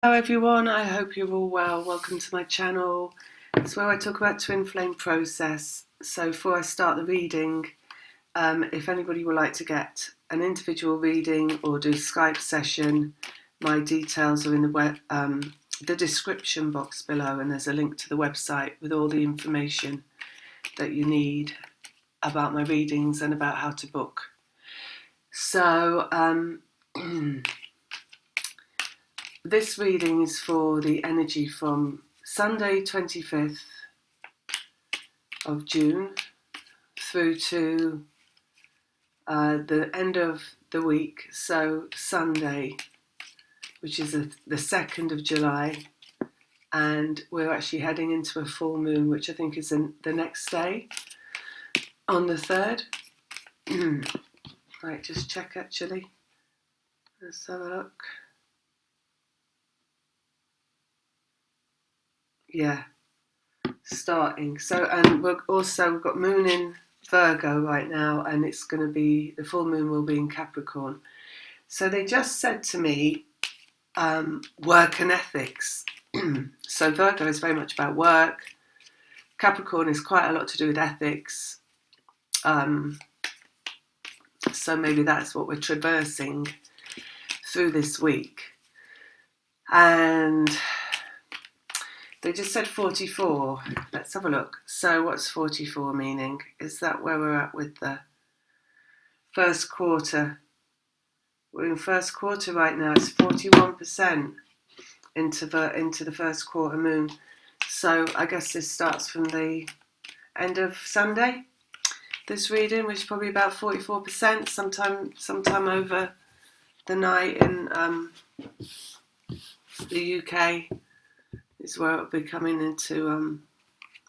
Hello everyone, I hope you're all well. Welcome to my channel. It's where I talk about twin flame process. So before I start the reading, if anybody would like to get an individual reading or do Skype session, my details are in the description box below, and there's a link to the website with all the information that you need about my readings and about how to book. So this reading is for the energy from Sunday 25th of June through to the end of the week, so Sunday, which is the 2nd of July, and we're actually heading into a full moon, which I think is the next day, on the 3rd. Right, just check actually. Let's have a look. Yeah, starting. So, and we've got moon in Virgo right now, and it's going to be, the full moon will be in Capricorn. So they just said to me, work and ethics. So Virgo is very much about work. Capricorn is quite a lot to do with ethics. So maybe that's what we're traversing through this week. And they just said 44. Let's have a look. So what's 44 meaning? Is that where we're at with the first quarter? We're in first quarter right now. It's 41% into the first quarter moon. So I guess this starts from the end of Sunday, this reading, which is probably about 44%, sometime over the night in the UK is where it'll be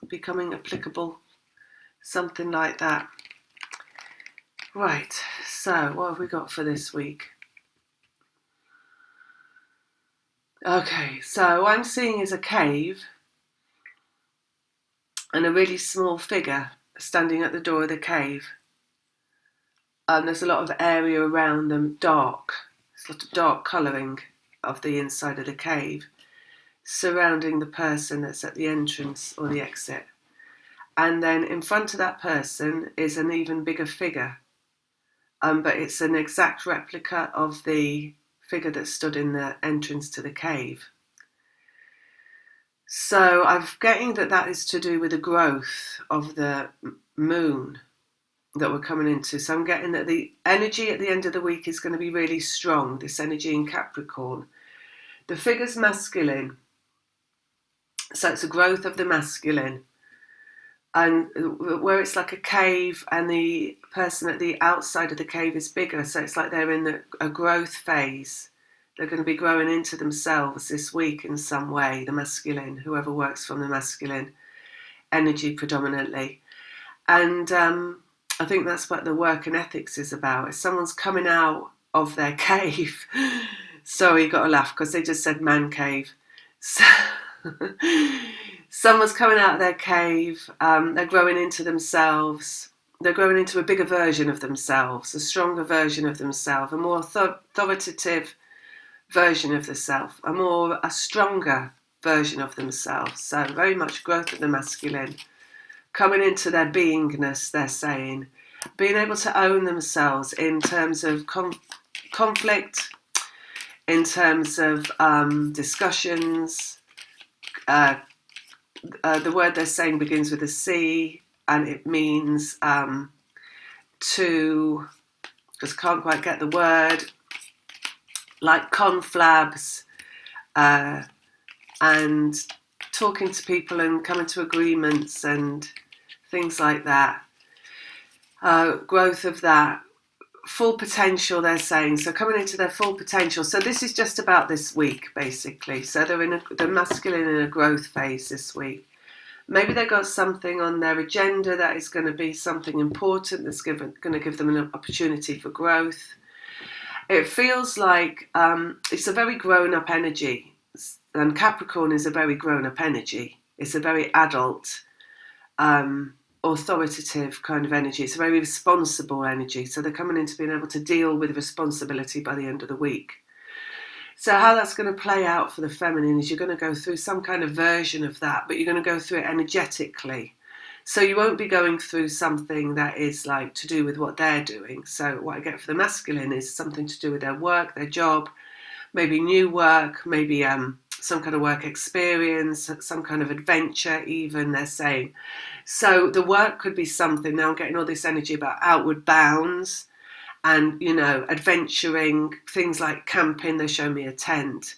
becoming applicable, something like that. Right, so what have we got for this week? Okay, so what I'm seeing is a cave and a really small figure standing at the door of the cave. There's a lot of area around them, dark. There's a lot of dark colouring of the inside of the cave surrounding the person that's at the entrance or the exit. And then in front of that person is an even bigger figure, but it's an exact replica of the figure that stood in the entrance to the cave. So I'm getting that is to do with the growth of the moon that we're coming into. So I'm getting that the energy at the end of the week is going to be really strong, this energy in Capricorn. The figure's masculine, so it's a growth of the masculine. And where it's like a cave and the person at the outside of the cave is bigger, so it's like they're in a growth phase. They're going to be growing into themselves this week in some way, the masculine, whoever works from the masculine energy predominantly. And I think that's what the work and ethics is about. If someone's coming out of their cave, sorry, you got to laugh because they just said man cave. So someone's coming out of their cave, they're growing into themselves, they're growing into a bigger version of themselves, a stronger version of themselves, a more authoritative version of the self, a stronger version of themselves. So very much growth of the masculine, coming into their beingness, they're saying, being able to own themselves in terms of conflict, in terms of discussions. The word they're saying begins with a C, and it means to, just can't quite get the word, like conflabs, and talking to people and coming to agreements and things like that. Growth of that full potential, they're saying, so coming into their full potential. So this is just about this week, basically. So they're the masculine in a growth phase this week. Maybe they've got something on their agenda that is going to be something important that's going to give them an opportunity for growth. It feels like it's a very grown-up energy, and Capricorn is a very grown-up energy. It's a very adult, authoritative kind of energy. It's a very responsible energy. So they're coming into being able to deal with responsibility by the end of the week. So how that's going to play out for the feminine is you're going to go through some kind of version of that, but you're going to go through it energetically. So you won't be going through something that is like to do with what they're doing. So what I get for the masculine is something to do with their work, their job, maybe new work, maybe some kind of work experience, some kind of adventure even, they're saying. So the work could be something, now I'm getting all this energy about outward bounds and, you know, adventuring, things like camping, they show me a tent,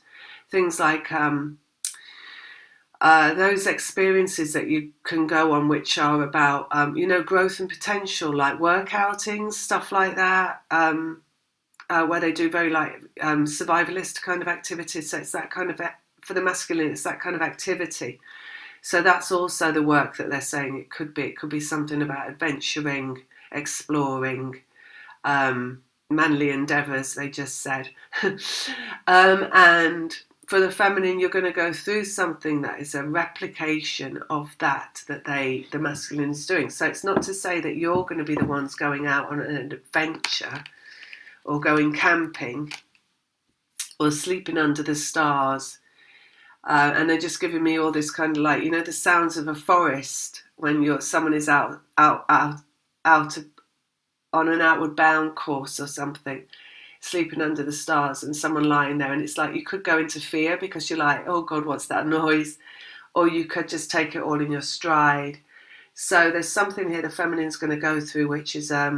things like those experiences that you can go on which are about, you know, growth and potential, like work outings, stuff like that, where they do very like survivalist kind of activities. So it's that kind of, for the masculine, it's that kind of activity. So that's also the work that they're saying it could be. It could be something about adventuring, exploring, manly endeavours, they just said. And for the feminine, you're going to go through something that is a replication of that the masculine is doing. So it's not to say that you're going to be the ones going out on an adventure or going camping or sleeping under the stars. And they're just giving me all this kind of like, you know, the sounds of a forest when someone is out on an outward bound course or something, sleeping under the stars, and someone lying there, and it's like you could go into fear because you're like, oh God, what's that noise? Or you could just take it all in your stride. So there's something here the feminine's going to go through, which is a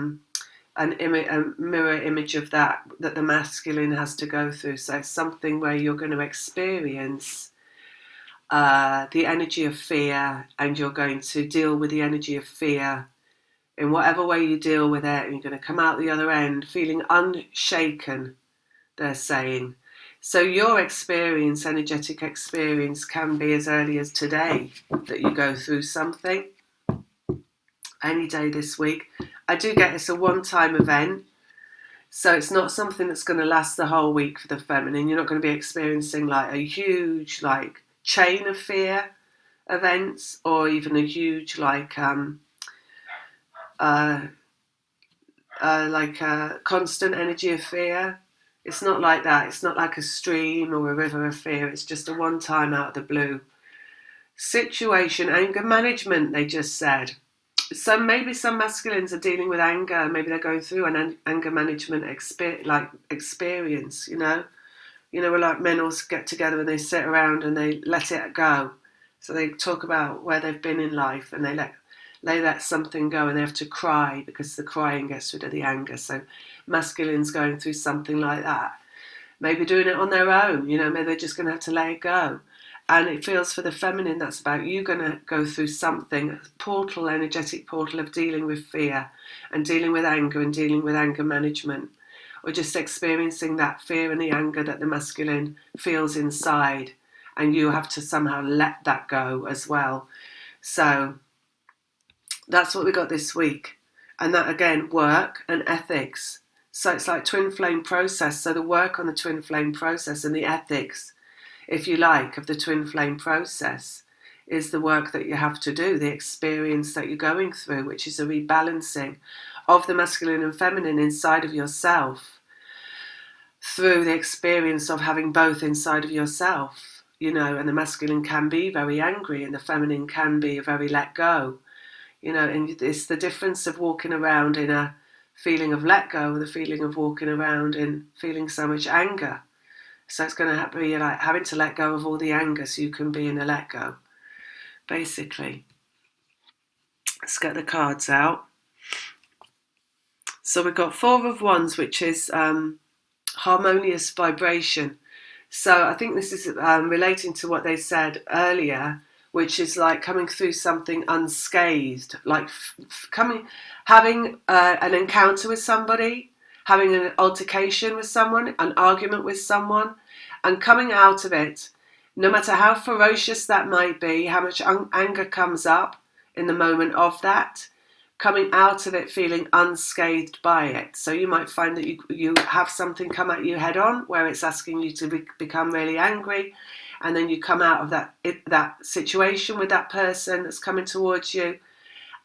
mirror image of that the masculine has to go through. So it's something where you're going to experience the energy of fear, and you're going to deal with the energy of fear in whatever way you deal with it, and you're going to come out the other end feeling unshaken, they're saying. So your experience, energetic experience, can be as early as today that you go through something, any day this week. I do get it's a one-time event, so it's not something that's going to last the whole week for the feminine. You're not going to be experiencing like a huge like chain of fear events, or even a huge like constant energy of fear. It's not like that. It's not like a stream or a river of fear. It's just a one time out of the blue situation. Anger management, they just said. So maybe some masculines are dealing with anger. Maybe they're going through an anger management experience, you know. You know, where like men all get together and they sit around and they let it go. So they talk about where they've been in life, and they let something go, and they have to cry because the crying gets rid of the anger. So masculines going through something like that, maybe doing it on their own, you know, maybe they're just going to have to let it go. And it feels for the feminine that's about you going to go through something, a portal, energetic portal of dealing with fear and dealing with anger and dealing with anger management, or just experiencing that fear and the anger that the masculine feels inside, and you have to somehow let that go as well. So that's what we got this week. And that, again, work and ethics. So it's like twin flame process. So the work on the twin flame process and the ethics, if you like, of the twin flame process is the work that you have to do, the experience that you're going through, which is a rebalancing of the masculine and feminine inside of yourself through the experience of having both inside of yourself, you know, and the masculine can be very angry and the feminine can be very let go. You know, and it's the difference of walking around in a feeling of let go, the feeling of walking around in feeling so much anger. So it's going to be like having to let go of all the anger so you can be in a let go, basically. Let's get the cards out. So we've got Four of Wands, which is harmonious vibration. So I think this is relating to what they said earlier, which is like coming through something unscathed, like having an encounter with somebody, having an altercation with someone, an argument with someone, and coming out of it, no matter how ferocious that might be, how much anger comes up in the moment of that, coming out of it feeling unscathed by it. So you might find that you have something come at you head on where it's asking you to become really angry, and then you come out of that situation with that person that's coming towards you,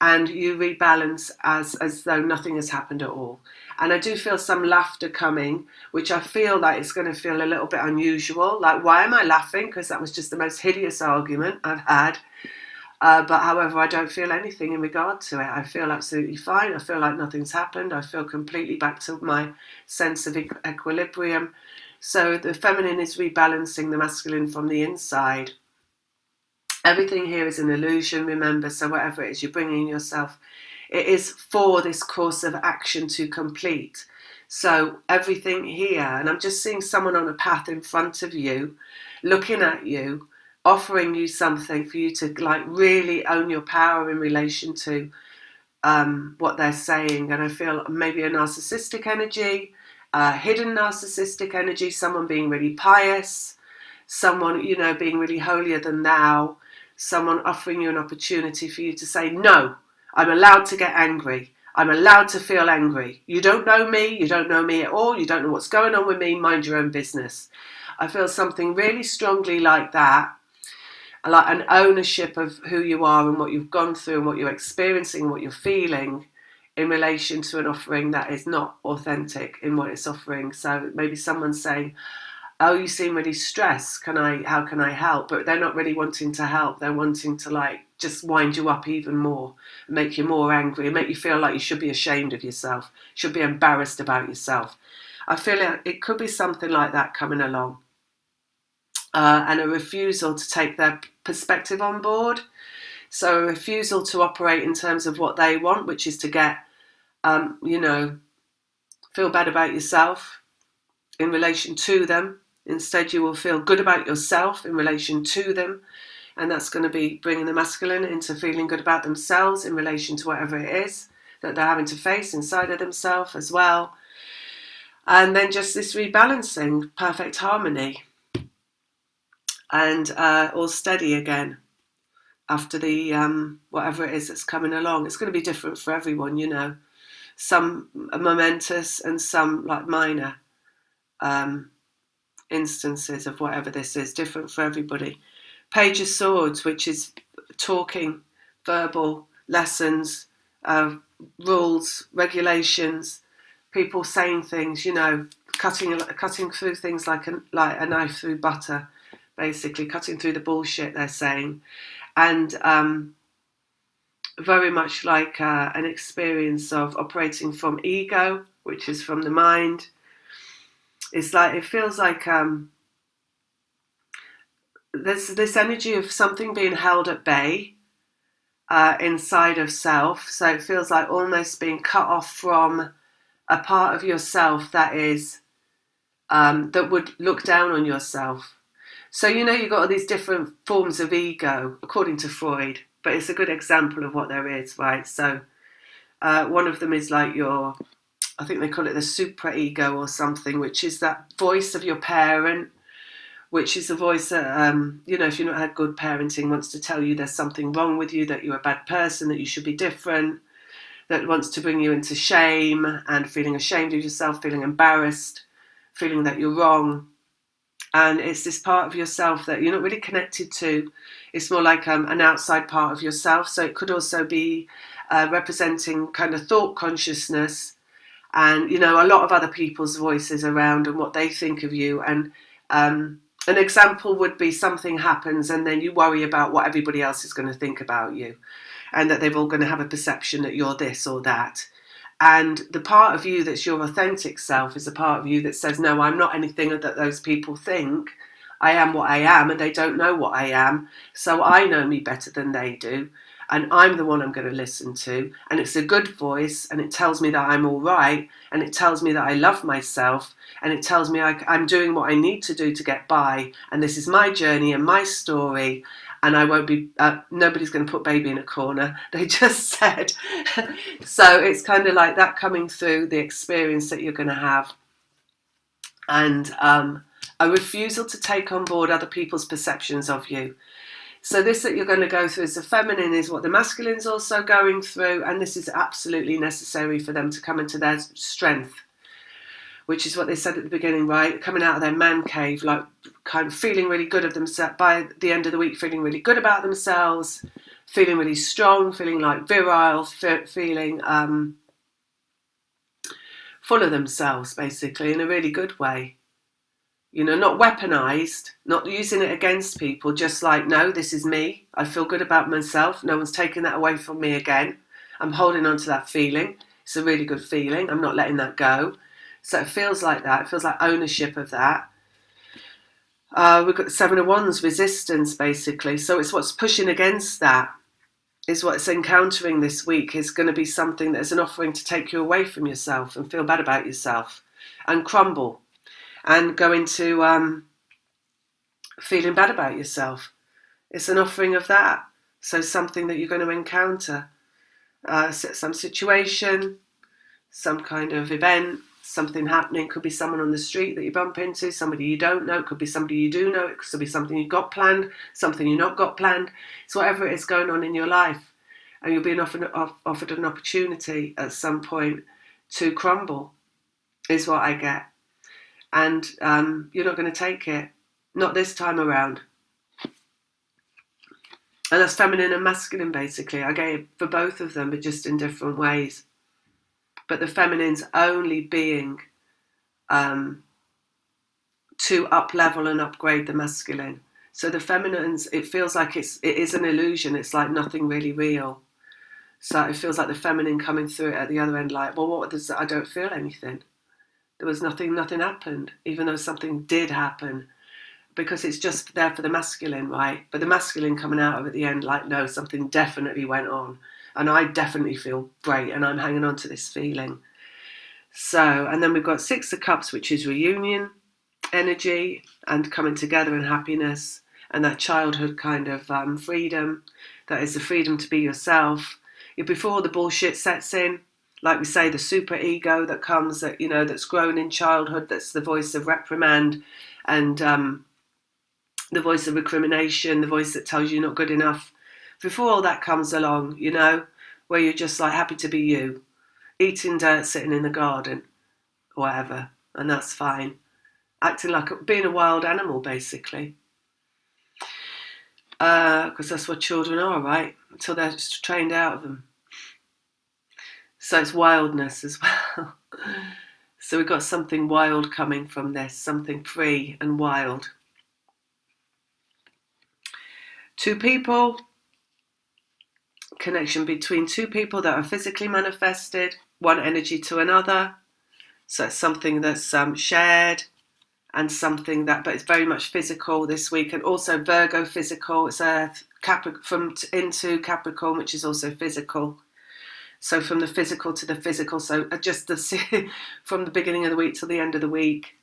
and you rebalance as though nothing has happened at all. And I do feel some laughter coming, which I feel like it's going to feel a little bit unusual. Like, why am I laughing? Because that was just the most hideous argument I've had. But however, I don't feel anything in regard to it. I feel absolutely fine. I feel like nothing's happened. I feel completely back to my sense of equilibrium. So the feminine is rebalancing the masculine from the inside. Everything here is an illusion, remember, so whatever it is you're bringing yourself, it is for this course of action to complete. So everything here, and I'm just seeing someone on a path in front of you, looking at you, offering you something for you to like really own your power in relation to what they're saying. And I feel maybe a narcissistic energy, hidden narcissistic energy, someone being really pious, someone, you know, being really holier than thou, someone offering you an opportunity for you to say, no, I'm allowed to get angry. I'm allowed to feel angry. You don't know me. You don't know me at all. You don't know what's going on with me. Mind your own business. I feel something really strongly like that, like an ownership of who you are and what you've gone through and what you're experiencing and what you're feeling in relation to an offering that is not authentic in what it's offering. So maybe someone's saying, oh, you seem really stressed. How can I help? But they're not really wanting to help. They're wanting to like just wind you up even more, make you more angry, and make you feel like you should be ashamed of yourself, should be embarrassed about yourself. I feel it could be something like that coming along. And a refusal to take their perspective on board. So a refusal to operate in terms of what they want, which is to get, feel bad about yourself in relation to them. Instead, you will feel good about yourself in relation to them. And that's going to be bringing the masculine into feeling good about themselves in relation to whatever it is that they're having to face inside of themselves as well. And then just this rebalancing, perfect harmony, and all steady again after the whatever it is that's coming along. It's going to be different for everyone, you know. Some momentous and some like minor instances of whatever this is, different for everybody. Page of Swords, which is talking, verbal lessons, rules, regulations, people saying things, you know, cutting through things like a knife through butter, basically cutting through the bullshit they're saying, and very much like an experience of operating from ego, which is from the mind. It's like, it feels like there's this energy of something being held at bay inside of self. So it feels like almost being cut off from a part of yourself that is that would look down on yourself. So, you know, you've got all these different forms of ego, according to Freud, but it's a good example of what there is, right? So one of them is like I think they call it the supra-ego or something, which is that voice of your parent, which is the voice that, if you've not had good parenting, wants to tell you there's something wrong with you, that you're a bad person, that you should be different, that wants to bring you into shame and feeling ashamed of yourself, feeling embarrassed, feeling that you're wrong. And it's this part of yourself that you're not really connected to. It's more like an outside part of yourself. So it could also be representing kind of thought consciousness and, you know, a lot of other people's voices around and what they think of you. And an example would be something happens and then you worry about what everybody else is going to think about you and that they're all going to have a perception that you're this or that. And the part of you that's your authentic self is a part of you that says, no, I'm not anything that those people think. I am what I am, and they don't know what I am. So I know me better than they do. And I'm the one I'm going to listen to. And it's a good voice, and it tells me that I'm all right. And it tells me that I love myself. And it tells me I'm doing what I need to do to get by. And this is my journey and my story. And I won't be, nobody's going to put baby in a corner, they just said. So it's kind of like that coming through the experience that you're going to have. And a refusal to take on board other people's perceptions of you. So this that you're going to go through as the feminine is what the masculine's also going through. And this is absolutely necessary for them to come into their strength, which is what they said at the beginning, right? Coming out of their man cave, like kind of feeling really good of themselves, by the end of the week, feeling really good about themselves, feeling really strong, feeling like virile, feeling full of themselves, basically, in a really good way. Not weaponized, not using it against people, just like, no, this is me. I feel good about myself. No one's taking that away from me again. I'm holding on to that feeling. It's a really good feeling. I'm not letting that go. So it feels like that. It feels like ownership of that. We've got the Seven of Wands, resistance, basically. So it's what's pushing against that, is what's encountering this week, is going to be something that is an offering to take you away from yourself and feel bad about yourself and crumble and go into feeling bad about yourself. It's an offering of that. So something that you're going to encounter, some situation, some kind of event, something happening. Could be someone on the street that you bump into, somebody you don't know. It could be somebody you do know. It could be something you've got planned, something you've not got planned. It's whatever it is going on in your life. And you're being offered an opportunity at some point to crumble, is what I get. And you're not going to take it. Not this time around. And that's feminine and masculine, basically. I get it for both of them, but just in different ways. But the feminine's only being to up-level and upgrade the masculine. So the feminine's, it feels like it is an illusion. It's like nothing really real. So it feels like the feminine coming through it at the other end, like, well, what is that? I don't feel anything. There was nothing happened, even though something did happen, because it's just there for the masculine, right? But the masculine coming out of it at the end, like, no, something definitely went on. And I definitely feel great, and I'm hanging on to this feeling. So, and then we've got Six of Cups, which is reunion energy and coming together and happiness, and that childhood kind of freedom, that is the freedom to be yourself. Before the bullshit sets in, like we say, the super ego that comes, that that's grown in childhood, that's the voice of reprimand and the voice of recrimination, the voice that tells you you're not good enough. Before all that comes along, where you're just like happy to be you, eating dirt, sitting in the garden, whatever, and that's fine. Acting like being a wild animal, basically. Because that's what children are, right? Until they're just trained out of them. So it's wildness as well. So we've got something wild coming from this, something free and wild. Two people, connection between two people that are physically manifested, one energy to another. So it's something that's shared and something that, but it's very much physical this week. And also Virgo physical, it's Earth into Capricorn, which is also physical. So from the physical to the physical, so just from the beginning of the week till the end of the week.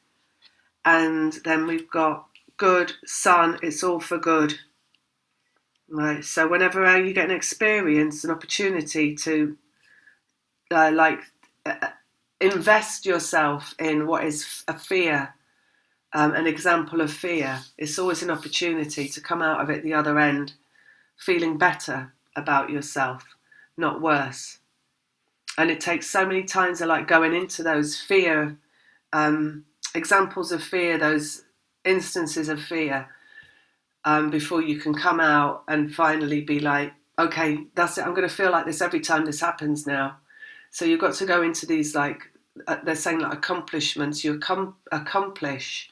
And then we've got good, sun, it's all for good. Right, so whenever you get an experience, an opportunity to invest yourself in what is a fear, an example of fear, it's always an opportunity to come out of it the other end feeling better about yourself, not worse. And it takes so many times of like going into those fear, examples of fear, those instances of fear, before you can come out and finally be like, okay, that's it. I'm going to feel like this every time this happens now. So you've got to go into these, like, they're saying like accomplishments. You accomplish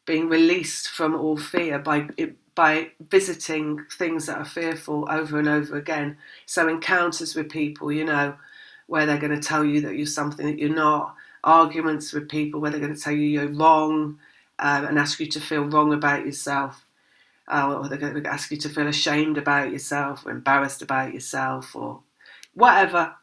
being released from all fear by visiting things that are fearful over and over again. So encounters with people, where they're going to tell you that you're something that you're not. Arguments with people where they're going to tell you you're wrong and ask you to feel wrong about yourself. Or they're going to ask you to feel ashamed about yourself or embarrassed about yourself or whatever.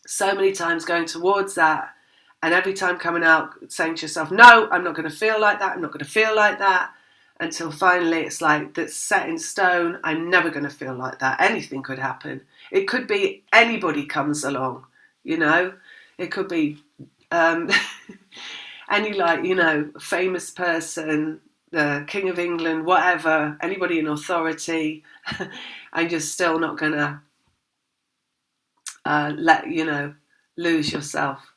So many times going towards that, and every time coming out saying to yourself, no, I'm not going to feel like that, I'm not going to feel like that, until finally it's like, that's set in stone, I'm never going to feel like that. Anything could happen. It could be anybody comes along, it could be any famous person, the King of England, whatever, anybody in authority, and you're still not going to lose yourself.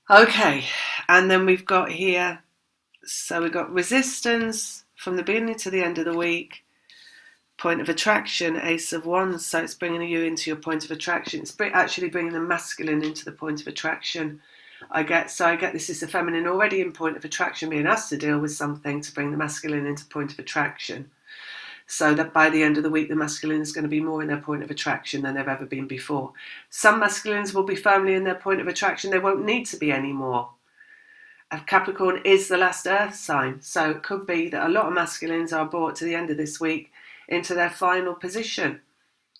Okay, and then we've got here, so we've got resistance from the beginning to the end of the week, point of attraction, Ace of Wands. So it's bringing you into your point of attraction. It's actually bringing the masculine into the point of attraction. I get this is the feminine already in point of attraction, being asked to deal with something to bring the masculine into point of attraction. So that by the end of the week, the masculine is going to be more in their point of attraction than they've ever been before. Some masculines will be firmly in their point of attraction. They won't need to be anymore. Capricorn is the last earth sign. So it could be that a lot of masculines are brought to the end of this week into their final position,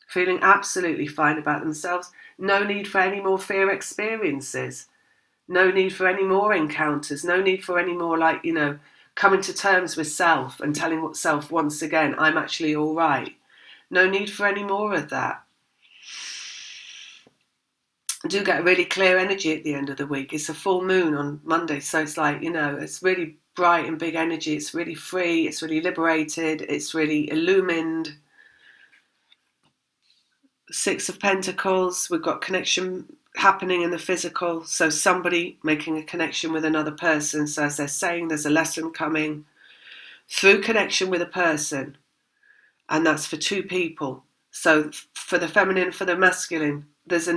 feeling absolutely fine about themselves. No need for any more fear experiences. No need for any more encounters. No need for any more, coming to terms with self and telling self once again, I'm actually all right. No need for any more of that. I do get a really clear energy at the end of the week. It's a full moon on Monday, so it's it's really bright and big energy. It's really free. It's really liberated. It's really illumined. Six of Pentacles. We've got connection happening in the physical, so somebody making a connection with another person. So as they're saying, there's a lesson coming through connection with a person, and that's for two people. So for the feminine, for the masculine, there's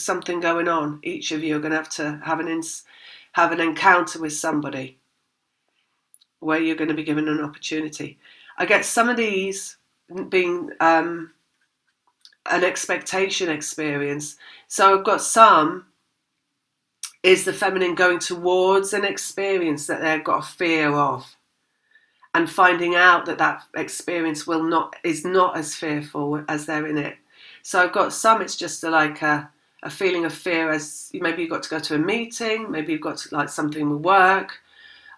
something going on. Each of you are going to have an encounter with somebody where you're going to be given an opportunity. I get some of these being an expectation experience. So I've got some is the feminine going towards an experience that they've got a fear of, and finding out that experience is not as fearful as they're in it. So I've got some, it's just a feeling of fear, as maybe you've got to go to a meeting, maybe you've got to something with work,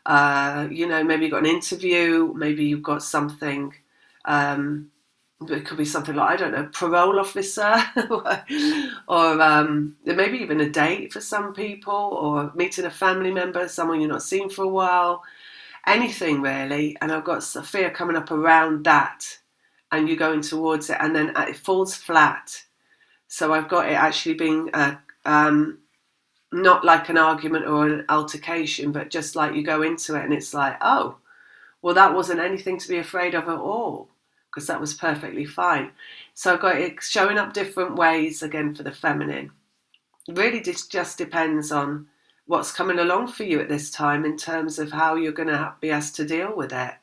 maybe you've got an interview, maybe you've got something, it could be something like, I don't know, parole officer, or maybe even a date for some people, or meeting a family member, someone you're not seen for a while, anything really. And I've got a fear coming up around that, and you're going towards it, and then it falls flat. So I've got it actually being not like an argument or an altercation, but just like you go into it and it's like, oh, well, that wasn't anything to be afraid of at all, because that was perfectly fine. So I've got it showing up different ways again for the feminine. Really, this just depends on what's coming along for you at this time in terms of how you're going to be asked to deal with it.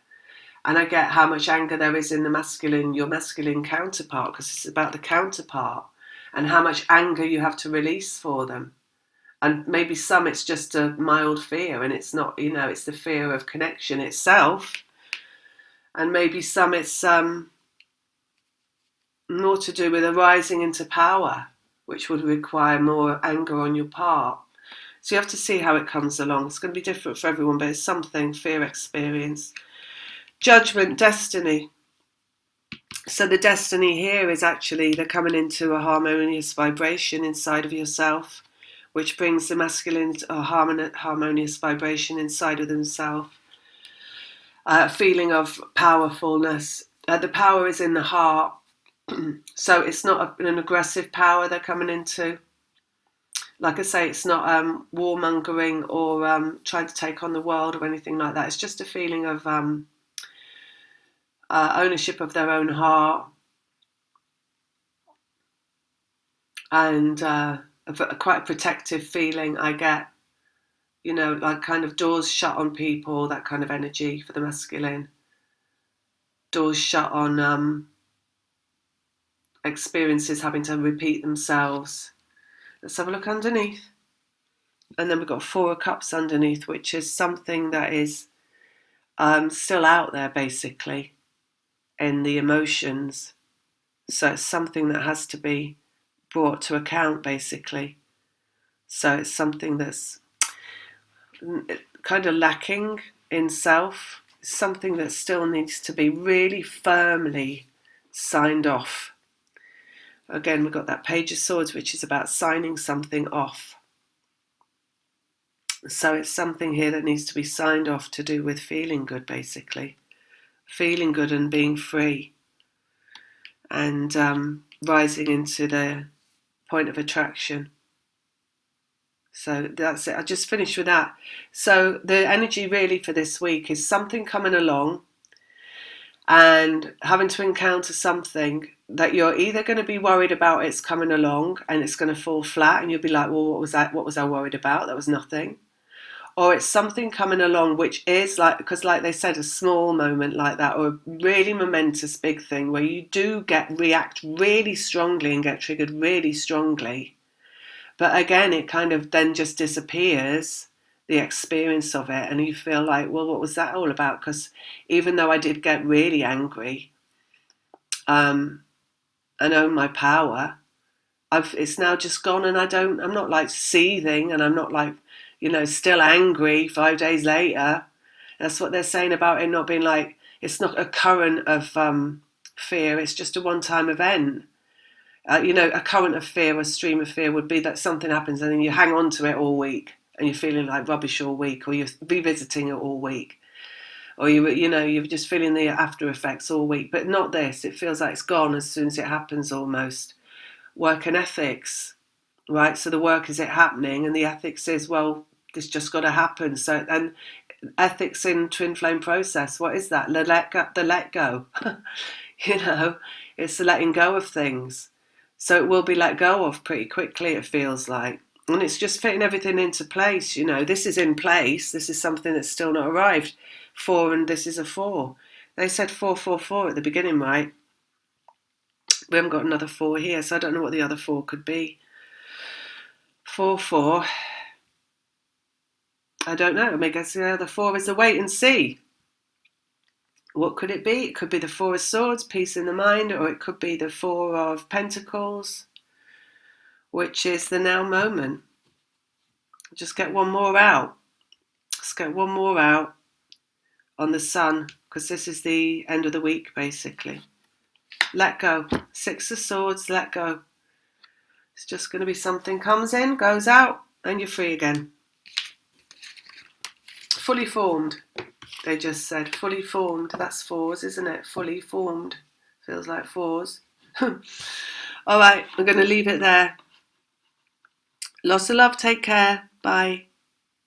And I get how much anger there is in the masculine, your masculine counterpart, because it's about the counterpart, and how much anger you have to release for them. And maybe some it's just a mild fear, and it's not, it's the fear of connection itself. And maybe some it's more to do with a rising into power, which would require more anger on your part. So you have to see how it comes along. It's going to be different for everyone, but it's something, fear experience. Judgment, destiny. So the destiny here is actually they're coming into a harmonious vibration inside of yourself, which brings the masculine to a harmonious vibration inside of themselves. A feeling of powerfulness. The power is in the heart. So it's not an aggressive power they're coming into. Like I say, it's not warmongering or trying to take on the world or anything like that. It's just a feeling of ownership of their own heart, and quite a protective feeling I get, like kind of doors shut on people, that kind of energy for the masculine. Doors shut on experiences having to repeat themselves. Let's have a look underneath. And then we've got Four of Cups underneath, which is something that is still out there, basically, in the emotions. So it's something that has to be brought to account, basically. So it's something that's kind of lacking in self. It's something that still needs to be really firmly signed off. Again, we've got that Page of Swords, which is about signing something off. So it's something here that needs to be signed off to do with feeling good, basically. Feeling good and being free. And rising into the point of attraction. So that's it. I just finished with that. So the energy really for this week is something coming along. and having to encounter something that you're either going to be worried about it's coming along and it's going to fall flat and you'll be like, well, what was that? What was I worried about? That was nothing. Or it's something coming along which is like, because like they said, a small moment like that, or a really momentous big thing where you do react really strongly and get triggered really strongly. But again, it kind of then just disappears, the experience of it, and you feel like, well, what was that all about? Because even though I did get really angry, and own my power, it's now just gone, and I'm not like seething, and I'm not like, still angry 5 days later. That's what they're saying about it not being like, it's not a current of fear, it's just a one-time event. A current of fear, a stream of fear would be that something happens and then you hang on to it all week and you're feeling like rubbish all week, or you're revisiting it all week, or you're just feeling the after effects all week. But not this. It feels like it's gone as soon as it happens almost. Work and ethics, right? So the work is it happening, and the ethics is, well, this just got to happen. So, and ethics in twin flame process, what is that? The let go. It's the letting go of things. So it will be let go of pretty quickly, it feels like. And it's just fitting everything into place. This is in place. This is something that's still not arrived. 4, and this is a 4. They said 444 at the beginning, right? We haven't got another 4 here, so I don't know what the other 4 could be. 4. I don't know. I guess the other 4 is a wait and see. What could it be? It could be the 4 of Swords, peace in the mind, or it could be the 4 of Pentacles, which is the now moment. Just get one more out. Let's get one more out on the Sun, because this is the end of the week, basically. Let go. 6 of Swords, let go. It's just going to be something comes in, goes out, and you're free again. Fully formed. They just said fully formed. That's 4s, isn't it? Fully formed. Feels like 4s. All right, I'm going to leave it there. Lots of love. Take care. Bye.